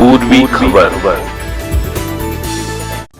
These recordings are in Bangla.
पूर्वी खबर।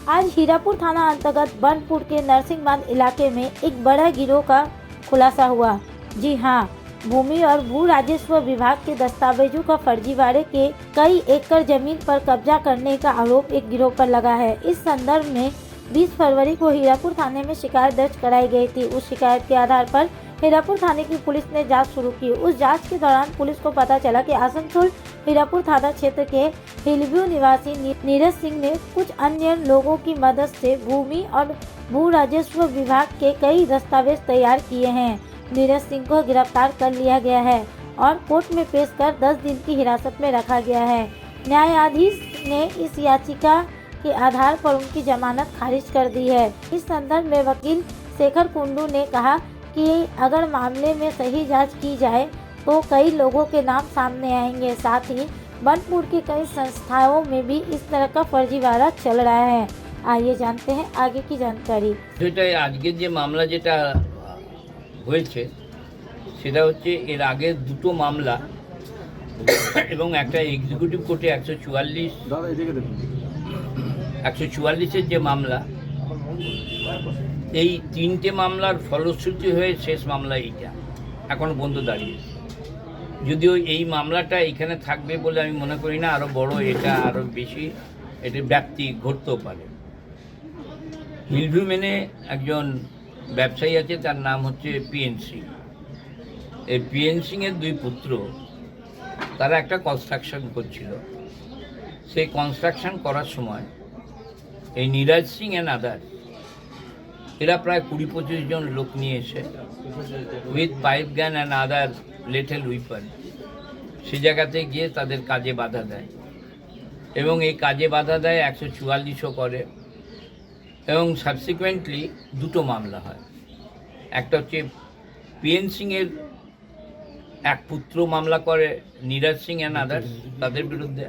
आज हीरापुर थाना अंतर्गत बनपुर के नरसिंहबांध इलाके में एक बड़ा गिरोह का खुलासा हुआ। जी हां, भूमि और भू राजस्व विभाग के दस्तावेजों का फर्जीवाड़े के कई एकड़ जमीन पर कब्जा करने का आरोप एक गिरोह पर लगा है। इस संदर्भ में 20 फरवरी को हीरापुर थाने में शिकायत दर्ज कराई गई थी। उस शिकायत के आधार पर हीरापुर थाने की पुलिस ने जांच शुरू की। उस जांच के दौरान पुलिस को पता चला कि आसनसोल हीरापुर थाना क्षेत्र के हिलव्यू निवासी नीरज सिंह ने कुछ अन्य लोगों की मदद से भूमि और भू राजस्व विभाग के कई दस्तावेज तैयार किए हैं। नीरज सिंह को गिरफ्तार कर लिया गया है और कोर्ट में पेश कर 10 दिन की हिरासत में रखा गया है। न्यायाधीश ने इस याचिका के आधार पर उनकी जमानत खारिज कर दी है। इस संदर्भ में वकील शेखर कुंडू ने कहा कि अगर मामले में सही जांच की जाए तो कई लोगों के नाम सामने आएंगे। साथ ही बनपुर की कई संस्थाओं में भी इस तरह का फर्जीवाड़ा चल रहा है। आइए जानते हैं आगे की जानकारी। সেটাই আজকে যে মামলা যেটা হয়েছে সেটা হচ্ছে এর আগে দুটো মামলা এবং একটা এক্সিকিউটিভ কোর্টে 144 যে মামলা, এই তিনটে মামলার ফলশ্রুতি হয়ে শেষ মামলা এইটা এখন বন্ধ দাঁড়িয়েছে। যদিও এই মামলাটা এখানে থাকবে বলে আমি মনে করি না, আরও বড় এটা আরও বেশি এটি ব্যাপ্তি ঘটতেও পারে। হিলভিউ মেনে একজন ব্যবসায়ী আছে, তার নাম হচ্ছে পিএন সিং। এই পিএন সিংয়ের দুই পুত্র তারা একটা কনস্ট্রাকশন করছিল। সেই কনস্ট্রাকশন করার সময় এই নীরজ সিং অ্যান্ড আদার এরা প্রায় 20-25 জন লোক নিয়ে এসে with pipe gun and other little weapon সে জায়গাতে গিয়ে তাদের কাজে বাধা দেয় এবং এই কাজে বাধা দেয় 144ও করে এবং সাবসিকুয়েন্টলি দুটো মামলা হয়। একটা হচ্ছে পিএন সিংয়ের এক পুত্র মামলা করে নীরজ সিং অ্যান্ড আদার্স তাদের বিরুদ্ধে,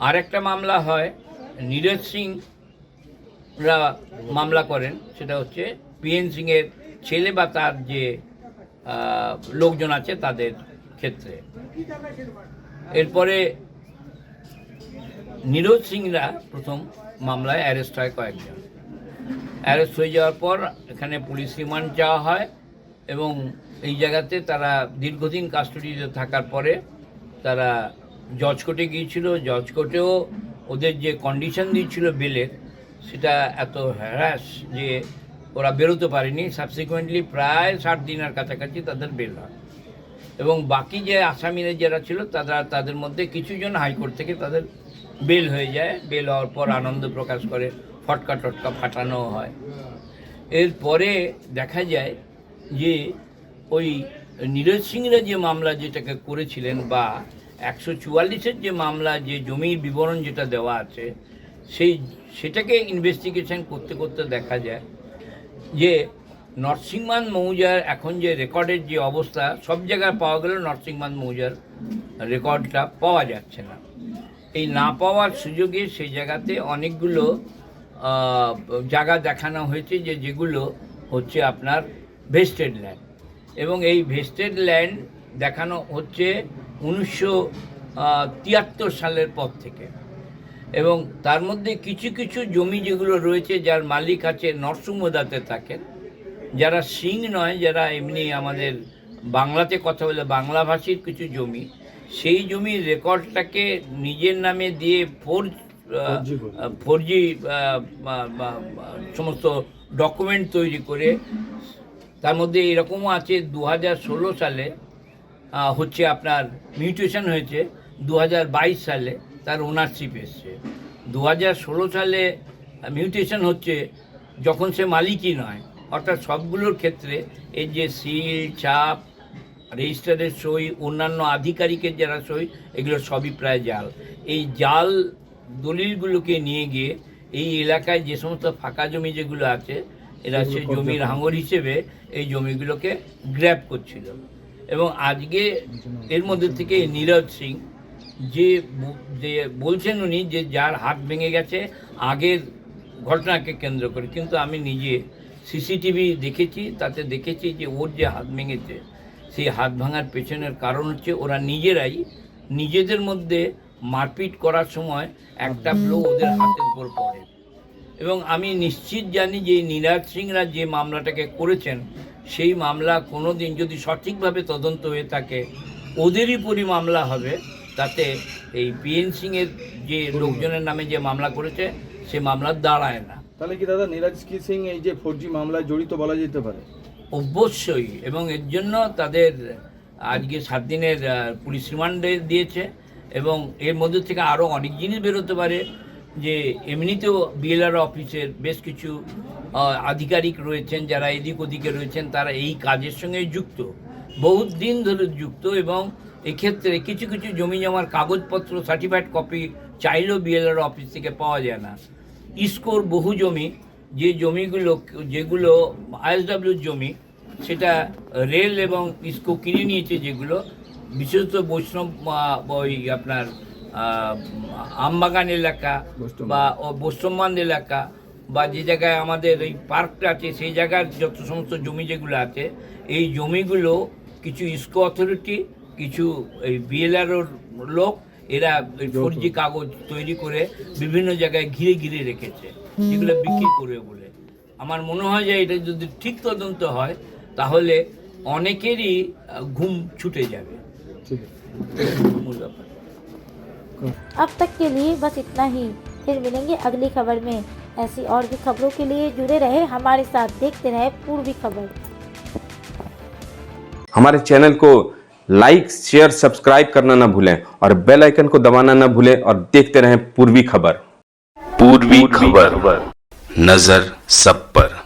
আর একটা মামলা হয় নীরজ সিংরা মামলা করেন, সেটা হচ্ছে পিএন সিংয়ের ছেলে বা তার যে লোকজন আছে তাদের ক্ষেত্রে। এরপরে নীরজ সিংরা প্রথম মামলায় অ্যারেস্ট হয়, কয়েকজন অ্যারেস্ট হয়ে যাওয়ার পর এখানে পুলিশ রিমান্ড চাওয়া হয় এবং এই জায়গাতে তারা দীর্ঘদিন কাস্টডিতে থাকার পরে তারা জজ কোর্টে গিয়েছিল। জজ কোর্টেও ওদের যে কন্ডিশন দিয়েছিল বেলের, সেটা এত হ্যারাস যে ওরা বেরোতে পারেনি। সাবসিকুয়েন্টলি প্রায় 60 দিনের কাছাকাছি তাদের বেল হয় এবং বাকি যে আসামিরা যারা ছিল তাদের মধ্যে কিছুজন হাইকোর্ট থেকে তাদের বেল হয়ে যায়। বেল হওয়ার পর আনন্দ প্রকাশ করে, ফটকা টটকা ফাটানো হয়। এরপরে দেখা যায় যে ওই নীরজ সিংরা যে মামলা যেটাকে করেছিলেন বা 144-এর যে মামলা, যে জমির বিবরণ যেটা দেওয়া আছে সেটাকে ইনভেস্টিগেশন করতে করতে দেখা যায় যে নরসিংবান্ধ মৌজার এখন যে রেকর্ডের যে অবস্থা, সব জায়গায় পাওয়া গেল নরসিংবান্ধ মৌজার রেকর্ডটা পাওয়া যাচ্ছে না। এই না পাওয়ার সুযোগে সেই জায়গাতে অনেকগুলো জায়গা দেখানো হয়েছে যেগুলো হচ্ছে আপনার ভেস্টেড ল্যান্ড এবং এই ভেস্টেড ল্যান্ড দেখানো হচ্ছে 1973 সালের পর থেকে এবং তার মধ্যে কিছু কিছু জমি যেগুলো রয়েছে যার মালিক আছে নরসিংহদাতে থাকেন, যারা সিং নয়, যারা এমনি আমাদের বাংলাতে কথা বলে বাংলাভাষীর কিছু জমি, সেই জমির রেকর্ডটাকে নিজের নামে দিয়ে ফোরজি সমস্ত ডকুমেন্ট তৈরি করে, তার মধ্যে এরকমও আছে 2016 সালে হচ্ছে আপনার মিউটেশন হয়েছে, 2022 সালে তার ওনারশিপ এসছে। 2016 সালে মিউটেশন হচ্ছে যখন সে মালিকই নয়, অর্থাৎ সবগুলোর ক্ষেত্রে এই যে সিল, ছাপ, রেজিস্টারের সই, অন্যান্য আধিকারিকের যারা সই, এগুলো সবই প্রায় জাল। এই জাল দলিলগুলোকে নিয়ে গিয়ে এই এলাকায় যে সমস্ত ফাঁকা জমি যেগুলো আছে, এরা সে জমির হাঙর হিসেবে এই জমিগুলোকে গ্র্যাব করছিল এবং আজকে এর মধ্যে থেকে নীরজ সিং যে বলছেন উনি যে যার হাত ভেঙে গেছে আগের ঘটনাকে কেন্দ্র করে, কিন্তু আমি নিজে সিসিটিভি দেখেছি, তাতে দেখেছি যে ওর যে হাত ভেঙেছে সেই হাত ভাঙার পেছনের কারণ হচ্ছে ওরা নিজেরাই নিজেদের মধ্যে মারপিট করার সময় একটা ব্লো ওদের হাতের উপর পড়ে। এবং আমি নিশ্চিত জানি যে নীরাজ সিংরা যে মামলাটাকে করেছেন সেই মামলা কোনো দিন যদি সঠিকভাবে তদন্ত হয়ে থাকে ওদেরই মামলা হবে, তাতে এই পিএন সিংয়ের যে লোকজনের নামে যে মামলা করেছে সে মামলা দাঁড়ায় না। তাহলে কি দাদা নীরাজ সিং এই যে 4G মামলায় জড়িত বলা যেতে পারে? অবশ্যই, এবং এর জন্য তাদের আজকে 7 দিনের পুলিশ রিমান্ডে দিয়েছে, এবং এর মধ্যে থেকে আরও অনেক জিনিস বেরোতে পারে। যে এমনিতেও বিএলআর অফিসের বেশ কিছু আধিকারিক রয়েছেন যারা এদিক ওদিকে রয়েছেন, তারা এই কাজের সঙ্গে যুক্ত, বহুত দিন ধরে যুক্ত, এবং এক্ষেত্রে কিছু কিছু জমি জমার কাগজপত্র সার্টিফাইড কপি চাইলেও বিএলআর অফিস থেকে পাওয়া যায় না। ইস্কোর বহু জমি, যে জমিগুলো যেগুলো আইএসডব্লিউর জমি, সেটা রেল এবং ইস্কো কিনে নিয়েছে, যেগুলো বিশেষত বৈষ্ণব ওই আপনার আমবাগান এলাকা বা বৈষ্ণবান এলাকা, বা যে জায়গায় আমাদের এই পার্কটা আছে সেই জায়গার যত সমস্ত জমি যেগুলো আছে, এই জমিগুলো কিছু ইস্কো অথরিটি, কিছু এই বিএলআরওর লোক, এরা ওই 4G কাগজ তৈরি করে বিভিন্ন জায়গায় ঘিরে ঘিরে রেখেছে, যেগুলো বিক্রি করে বলে। আমার মনে হয় যে এটা যদি ঠিক তদন্ত হয় তাহলে অনেকেরই ঘুম ছুটে যাবে। মূল ব্যাপার। अब तक के लिए बस इतना ही, फिर मिलेंगे अगली खबर में। ऐसी और भी खबरों के लिए जुड़े रहे हमारे साथ, देखते रहे पूर्वी खबर। हमारे चैनल को लाइक शेयर सब्सक्राइब करना ना भूलें और बेल आइकन को दबाना ना भूलें और देखते रहें पूर्वी खबर। पूर्वी खबर, नजर सब पर।